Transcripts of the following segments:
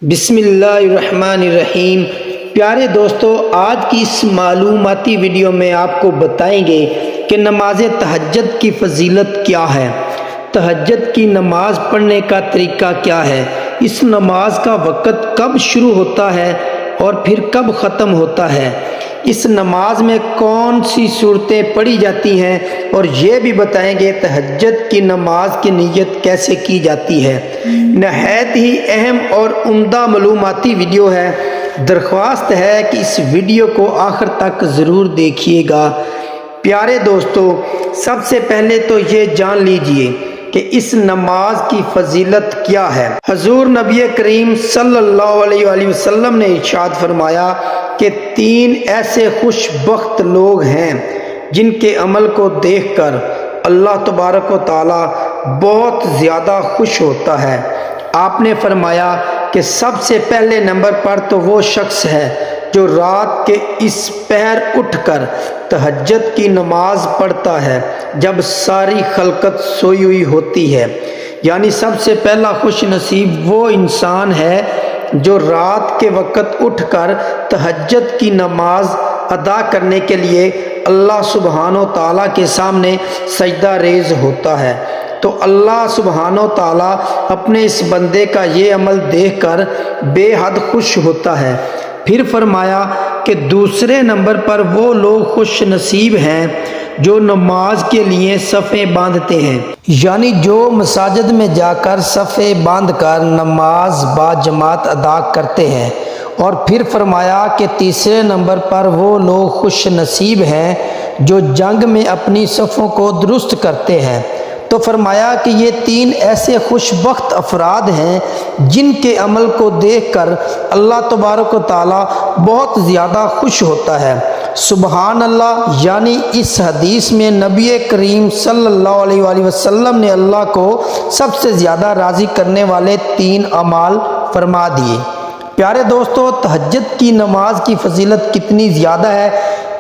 بسم اللہ الرحمن الرحیم۔ پیارے دوستو، آج کی اس معلوماتی ویڈیو میں آپ کو بتائیں گے کہ نماز تہجد کی فضیلت کیا ہے، تہجد کی نماز پڑھنے کا طریقہ کیا ہے، اس نماز کا وقت کب شروع ہوتا ہے اور پھر کب ختم ہوتا ہے، اس نماز میں کون سی صورتیں پڑھی جاتی ہیں، اور یہ بھی بتائیں گے تہجد کی نماز کی نیت کیسے کی جاتی ہے۔ نہایت ہی اہم اور عمدہ معلوماتی ویڈیو ہے، درخواست ہے کہ اس ویڈیو کو آخر تک ضرور دیکھیے گا۔ پیارے دوستو، سب سے پہلے تو یہ جان لیجئے کہ اس نماز کی فضیلت کیا ہے۔ حضور نبی کریم صلی اللہ علیہ وآلہ وسلم نے ارشاد فرمایا کہ 3 ایسے خوش بخت لوگ ہیں جن کے عمل کو دیکھ کر اللہ تبارک و تعالی بہت زیادہ خوش ہوتا ہے۔ آپ نے فرمایا کہ سب سے پہلے نمبر پر تو وہ شخص ہے جو رات کے اس پہر اٹھ کر تہجد کی نماز پڑھتا ہے جب ساری خلقت سوئی ہوئی ہوتی ہے، یعنی سب سے پہلا خوش نصیب وہ انسان ہے جو رات کے وقت اٹھ کر تہجد کی نماز ادا کرنے کے لیے اللہ سبحانہ و تعالیٰ کے سامنے سجدہ ریز ہوتا ہے۔ تو اللہ سبحانہ و تعالیٰ اپنے اس بندے کا یہ عمل دیکھ کر بے حد خوش ہوتا ہے۔ پھر فرمایا کہ دوسرے نمبر پر وہ لوگ خوش نصیب ہیں جو نماز کے لیے صفیں باندھتے ہیں، یعنی جو مساجد میں جا کر صفیں باندھ کر نماز با جماعت ادا کرتے ہیں۔ اور پھر فرمایا کہ تیسرے نمبر پر وہ لوگ خوش نصیب ہیں جو جنگ میں اپنی صفوں کو درست کرتے ہیں۔ تو فرمایا کہ یہ 3 ایسے خوش بخت افراد ہیں جن کے عمل کو دیکھ کر اللہ تبارک و تعالی بہت زیادہ خوش ہوتا ہے۔ سبحان اللہ، یعنی اس حدیث میں نبی کریم صلی اللہ علیہ وآلہ وسلم نے اللہ کو سب سے زیادہ راضی کرنے والے 3 اعمال فرما دیے۔ پیارے دوستو، تہجد کی نماز کی فضیلت کتنی زیادہ ہے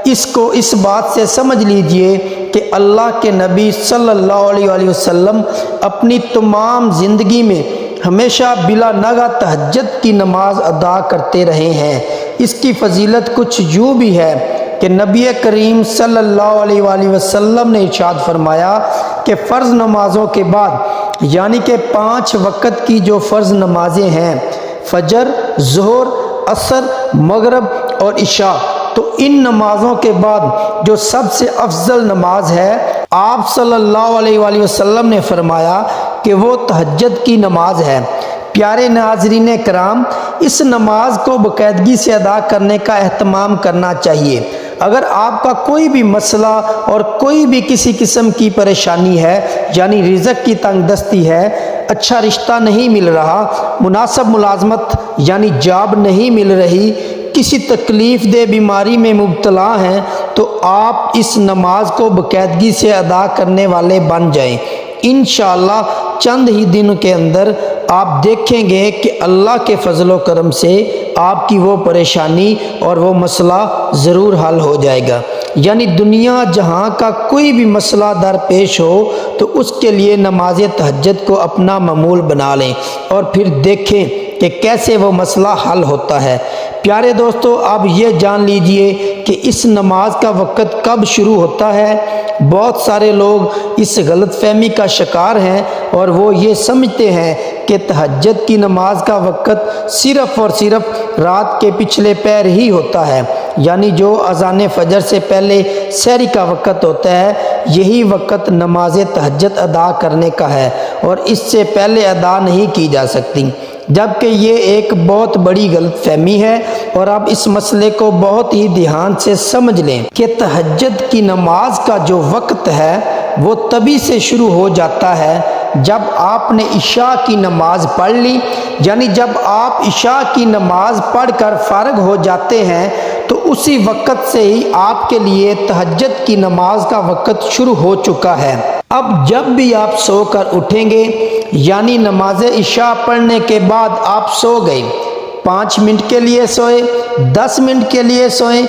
اس بات سے سمجھ لیجئے کہ اللہ کے نبی صلی اللہ علیہ وآلہ وسلم اپنی تمام زندگی میں ہمیشہ بلا ناغہ تہجد کی نماز ادا کرتے رہے ہیں۔ اس کی فضیلت کچھ یوں بھی ہے کہ نبی کریم صلی اللہ علیہ وآلہ وسلم نے ارشاد فرمایا کہ فرض نمازوں کے بعد، یعنی کہ 5 وقت کی جو فرض نمازیں ہیں، فجر، ظہر، عصر، مغرب اور عشاء، تو ان نمازوں کے بعد جو سب سے افضل نماز ہے، آپ صلی اللہ علیہ وآلہ وسلم نے فرمایا کہ وہ تہجد کی نماز ہے۔ پیارے ناظرین کرام، اس نماز کو باقاعدگی سے ادا کرنے کا اہتمام کرنا چاہیے۔ اگر آپ کا کوئی بھی مسئلہ اور کوئی بھی کسی قسم کی پریشانی ہے، یعنی رزق کی تنگ دستی ہے، اچھا رشتہ نہیں مل رہا، مناسب ملازمت یعنی جاب نہیں مل رہی، کسی تکلیف دہ بیماری میں مبتلا ہیں، تو آپ اس نماز کو باقاعدگی سے ادا کرنے والے بن جائیں۔ انشاءاللہ چند ہی دن کے اندر آپ دیکھیں گے کہ اللہ کے فضل و کرم سے آپ کی وہ پریشانی اور وہ مسئلہ ضرور حل ہو جائے گا۔ یعنی دنیا جہاں کا کوئی بھی مسئلہ درپیش ہو تو اس کے لیے نماز تہجد کو اپنا معمول بنا لیں اور پھر دیکھیں کہ کیسے وہ مسئلہ حل ہوتا ہے۔ پیارے دوستو، اب یہ جان لیجئے کہ اس نماز کا وقت کب شروع ہوتا ہے۔ بہت سارے لوگ اس غلط فہمی کا شکار ہیں اور وہ یہ سمجھتے ہیں کہ تہجد کی نماز کا وقت صرف اور صرف رات کے پچھلے پہر ہی ہوتا ہے، یعنی جو اذان فجر سے پہلے سحری کا وقت ہوتا ہے، یہی وقت نماز تہجد ادا کرنے کا ہے اور اس سے پہلے ادا نہیں کی جا سکتی، جبکہ یہ ایک بہت بڑی غلط فہمی ہے۔ اور آپ اس مسئلے کو بہت ہی دھیان سے سمجھ لیں کہ تہجد کی نماز کا جو وقت ہے وہ تبھی سے شروع ہو جاتا ہے جب آپ نے عشاء کی نماز پڑھ لی، یعنی جب آپ عشاء کی نماز پڑھ کر فارغ ہو جاتے ہیں تو اسی وقت سے ہی آپ کے لیے تہجد کی نماز کا وقت شروع ہو چکا ہے۔ اب جب بھی آپ سو کر اٹھیں گے، یعنی نماز عشاء پڑھنے کے بعد آپ سو گئے، 5 منٹ کے لیے سوئے، 10 منٹ کے لیے سوئیں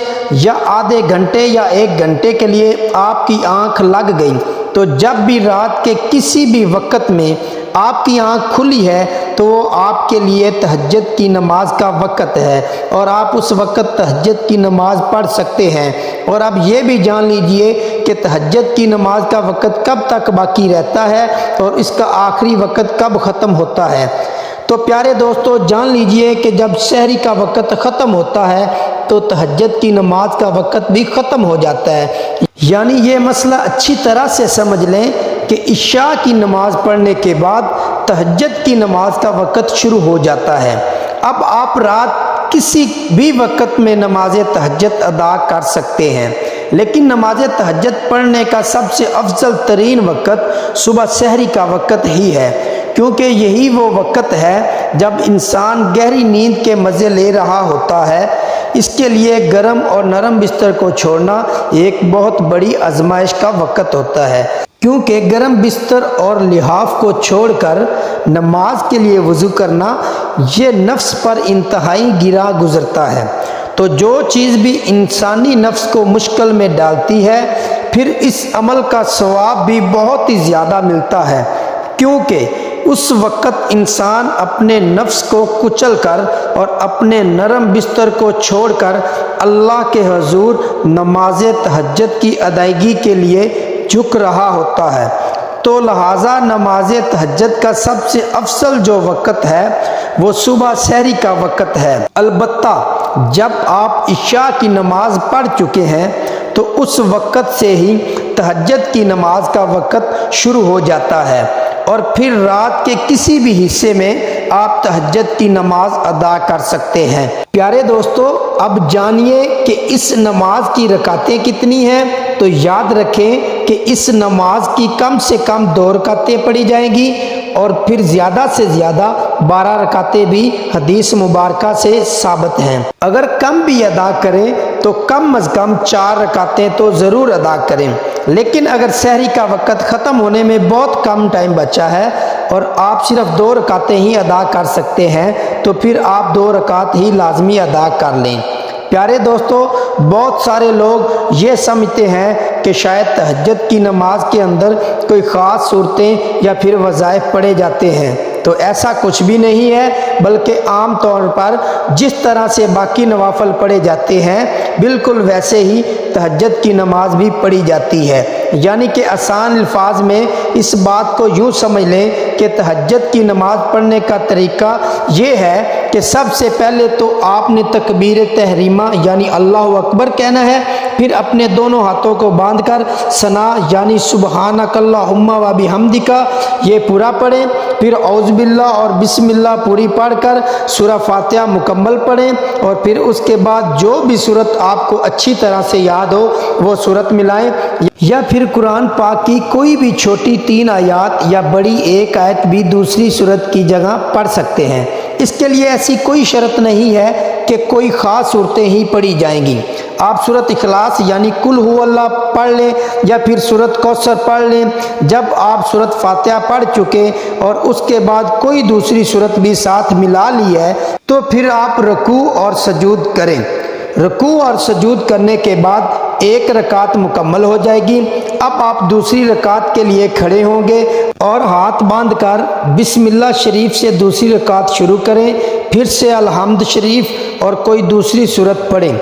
یا آدھے گھنٹے یا 1 گھنٹے کے لیے آپ کی آنکھ لگ گئی، تو جب بھی رات کے کسی بھی وقت میں آپ کی آنکھ کھلی ہے تو وہ آپ کے لیے تہجد کی نماز کا وقت ہے اور آپ اس وقت تہجد کی نماز پڑھ سکتے ہیں۔ اور اب یہ بھی جان لیجئے کہ تہجد کی نماز کا وقت کب تک باقی رہتا ہے اور اس کا آخری وقت کب ختم ہوتا ہے۔ تو پیارے دوستو جان لیجئے کہ جب سحری کا وقت ختم ہوتا ہے تو تہجد کی نماز کا وقت بھی ختم ہو جاتا ہے۔ یعنی یہ مسئلہ اچھی طرح سے سمجھ لیں کہ عشاء کی نماز پڑھنے کے بعد تہجد کی نماز کا وقت شروع ہو جاتا ہے۔ اب آپ رات کسی بھی وقت میں نماز تہجد ادا کر سکتے ہیں، لیکن نماز تہجد پڑھنے کا سب سے افضل ترین وقت صبح سحری کا وقت ہی ہے، کیونکہ یہی وہ وقت ہے جب انسان گہری نیند کے مزے لے رہا ہوتا ہے۔ اس کے لیے گرم اور نرم بستر کو چھوڑنا ایک بہت بڑی آزمائش کا وقت ہوتا ہے، کیونکہ گرم بستر اور لحاف کو چھوڑ کر نماز کے لیے وضو کرنا یہ نفس پر انتہائی گرا گزرتا ہے۔ تو جو چیز بھی انسانی نفس کو مشکل میں ڈالتی ہے، پھر اس عمل کا ثواب بھی بہت ہی زیادہ ملتا ہے، کیونکہ اس وقت انسان اپنے نفس کو کچل کر اور اپنے نرم بستر کو چھوڑ کر اللہ کے حضور نماز تہجد کی ادائیگی کے لیے جھک رہا ہوتا ہے۔ تو لہٰذا نماز تہجد کا سب سے افضل جو وقت ہے وہ صبح سحری کا وقت ہے۔ البتہ جب آپ عشاء کی نماز پڑھ چکے ہیں تو اس وقت سے ہی تہجد کی نماز کا وقت شروع ہو جاتا ہے، اور پھر رات کے کسی بھی حصے میں آپ تہجد کی نماز ادا کر سکتے ہیں۔ پیارے دوستو اب جانیے کہ اس نماز کی رکعتیں کتنی ہیں۔ تو یاد رکھیں کہ اس نماز کی کم سے کم 2 رکعتیں پڑھی جائیں گی، اور پھر زیادہ سے زیادہ 12 رکعتیں بھی حدیث مبارکہ سے ثابت ہیں۔ اگر کم بھی ادا کریں تو کم از کم 4 رکعتیں تو ضرور ادا کریں، لیکن اگر سحری کا وقت ختم ہونے میں بہت کم ٹائم بچا ہے اور آپ صرف 2 رکعتیں ہی ادا کر سکتے ہیں تو پھر آپ 2 رکعت ہی لازمی ادا کر لیں۔ پیارے دوستو بہت سارے لوگ یہ سمجھتے ہیں کہ شاید تہجد کی نماز کے اندر کوئی خاص صورتیں یا پھر وظائف پڑھے جاتے ہیں، تو ایسا کچھ بھی نہیں ہے، بلکہ عام طور پر جس طرح سے باقی نوافل پڑھے جاتے ہیں بالکل ویسے ہی تہجد کی نماز بھی پڑھی جاتی ہے۔ یعنی کہ آسان الفاظ میں اس بات کو یوں سمجھ لیں کہ تہجد کی نماز پڑھنے کا طریقہ یہ ہے کہ سب سے پہلے تو آپ نے تکبیر تحریمہ یعنی اللہ اکبر کہنا ہے، پھر اپنے دونوں ہاتھوں کو باندھ کر ثنا یعنی سبحانک اللہم و بحمدک یہ پورا پڑھیں، پھر اعوذ باللہ اور بسم اللہ پوری پڑھ کر سورہ فاتحہ مکمل پڑھیں، اور پھر اس کے بعد جو بھی سورت آپ کو اچھی طرح سے یاد ہو وہ سورت ملائیں، یا پھر قرآن پاک کی کوئی بھی چھوٹی 3 آیات یا بڑی 1 آیت بھی دوسری سورت کی جگہ پڑھ سکتے ہیں۔ اس کے لیے ایسی کوئی شرط نہیں ہے کہ کوئی خاص صورتیں ہی پڑھی جائیں گی۔ آپ سورت اخلاص یعنی قل هو اللہ پڑھ لیں یا پھر سورت کوثر پڑھ لیں۔ جب آپ سورت فاتحہ پڑھ چکے اور اس کے بعد کوئی دوسری سورت بھی ساتھ ملا لی ہے تو پھر آپ رکوع اور سجود کریں۔ رکوع اور سجود کرنے کے بعد 1 رکعت مکمل ہو جائے گی۔ اب آپ دوسری رکعت کے لیے کھڑے ہوں گے اور ہاتھ باندھ کر بسم اللہ شریف سے دوسری رکعت شروع کریں، پھر سے الحمد شریف اور کوئی دوسری سورت پڑھیں،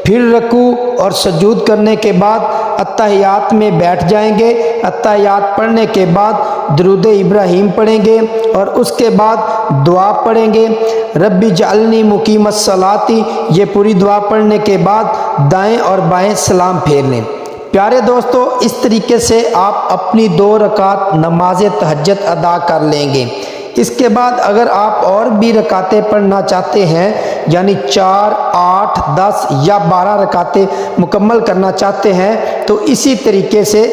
پھر رکوع اور سجود کرنے کے بعد اتحیات میں بیٹھ جائیں گے۔ اتحیات پڑھنے کے بعد درود ابراہیم پڑھیں گے اور اس کے بعد دعا پڑھیں گے، رب اجعلنی مقیم الصلاۃ، یہ پوری دعا پڑھنے کے بعد دائیں اور بائیں سلام پھیر لیں۔ پیارے دوستو اس طریقے سے آپ اپنی 2 رکعت نماز تہجد ادا کر لیں گے۔ اس کے بعد اگر آپ اور بھی رکعتیں پڑھنا چاہتے ہیں یعنی 4، 8، 10 یا 12 رکعتیں مکمل کرنا چاہتے ہیں تو اسی طریقے سے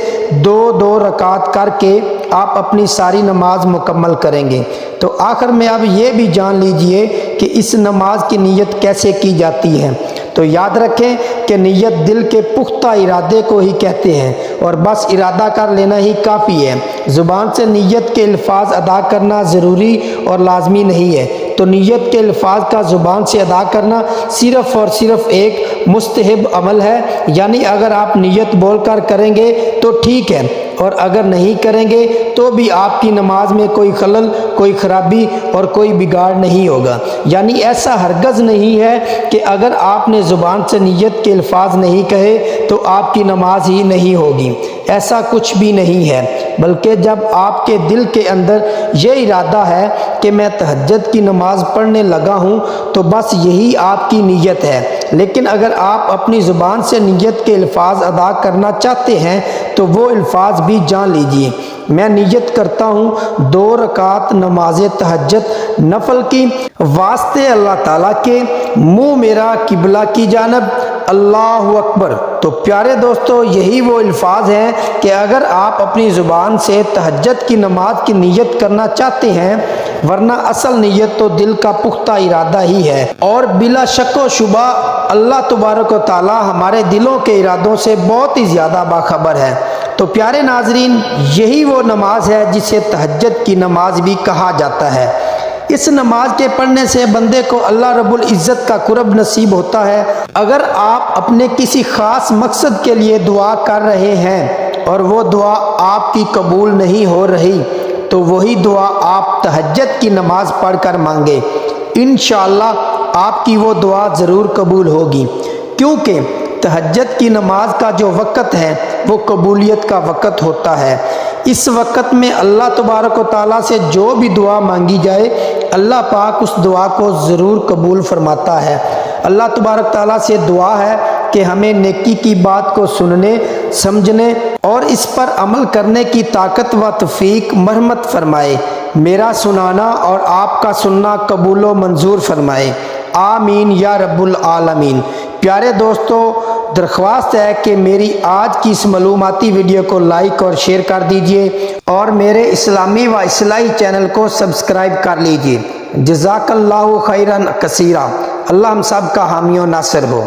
2 رکعت کر کے آپ اپنی ساری نماز مکمل کریں گے۔ تو آخر میں اب یہ بھی جان لیجئے کہ اس نماز کی نیت کیسے کی جاتی ہے۔ تو یاد رکھیں کہ نیت دل کے پختہ ارادے کو ہی کہتے ہیں، اور بس ارادہ کر لینا ہی کافی ہے۔ زبان سے نیت کے الفاظ ادا کرنا ضروری اور لازمی نہیں ہے۔ تو نیت کے الفاظ کا زبان سے ادا کرنا صرف اور صرف ایک مستحب عمل ہے، یعنی اگر آپ نیت بول کر کریں گے تو ٹھیک ہے، اور اگر نہیں کریں گے تو بھی آپ کی نماز میں کوئی خلل، کوئی خرابی اور کوئی بگاڑ نہیں ہوگا۔ یعنی ایسا ہرگز نہیں ہے کہ اگر آپ نے زبان سے نیت کے الفاظ نہیں کہے تو آپ کی نماز ہی نہیں ہوگی، ایسا کچھ بھی نہیں ہے، بلکہ جب آپ کے دل کے اندر یہ ارادہ ہے کہ میں تہجد کی نماز پڑھنے لگا ہوں تو بس یہی آپ کی نیت ہے۔ لیکن اگر آپ اپنی زبان سے نیت کے الفاظ ادا کرنا چاہتے ہیں تو وہ الفاظ بھی جان لیجئے۔ میں نیت کرتا ہوں 2 رکعت نماز تہجد نفل کی، واسطے اللہ تعالیٰ کے، منہ میرا قبلہ کی جانب، اللہ اکبر۔ تو پیارے دوستو، یہی وہ الفاظ ہیں کہ اگر آپ اپنی زبان سے تہجد کی نماز کی نیت کرنا چاہتے ہیں، ورنہ اصل نیت تو دل کا پختہ ارادہ ہی ہے، اور بلا شک و شبہ اللہ تبارک و تعالی ہمارے دلوں کے ارادوں سے بہت ہی زیادہ باخبر ہے۔ تو پیارے ناظرین، یہی وہ نماز ہے جسے تہجد کی نماز بھی کہا جاتا ہے۔ اس نماز کے پڑھنے سے بندے کو اللہ رب العزت کا قرب نصیب ہوتا ہے۔ اگر آپ اپنے کسی خاص مقصد کے لیے دعا کر رہے ہیں اور وہ دعا آپ کی قبول نہیں ہو رہی تو وہی دعا آپ تہجد کی نماز پڑھ کر مانگے، انشاءاللہ آپ کی وہ دعا ضرور قبول ہوگی، کیونکہ تہجد کی نماز کا جو وقت ہے وہ قبولیت کا وقت ہوتا ہے۔ اس وقت میں اللہ تبارک و تعالیٰ سے جو بھی دعا مانگی جائے، اللہ پاک اس دعا کو ضرور قبول فرماتا ہے۔ اللہ تبارک تعالیٰ سے دعا ہے کہ ہمیں نیکی کی بات کو سننے، سمجھنے اور اس پر عمل کرنے کی طاقت و توفیق مرحمت فرمائے، میرا سنانا اور آپ کا سننا قبول و منظور فرمائے، آمین یا رب العالمین۔ پیارے دوستو، درخواست ہے کہ میری آج کی اس معلوماتی ویڈیو کو لائک اور شیئر کر دیجئے اور میرے اسلامی و اصلاحی چینل کو سبسکرائب کر لیجئے۔ جزاک اللہ خیرا کثیرا۔ اللہ ہم سب کا حامی و ناصر ہو۔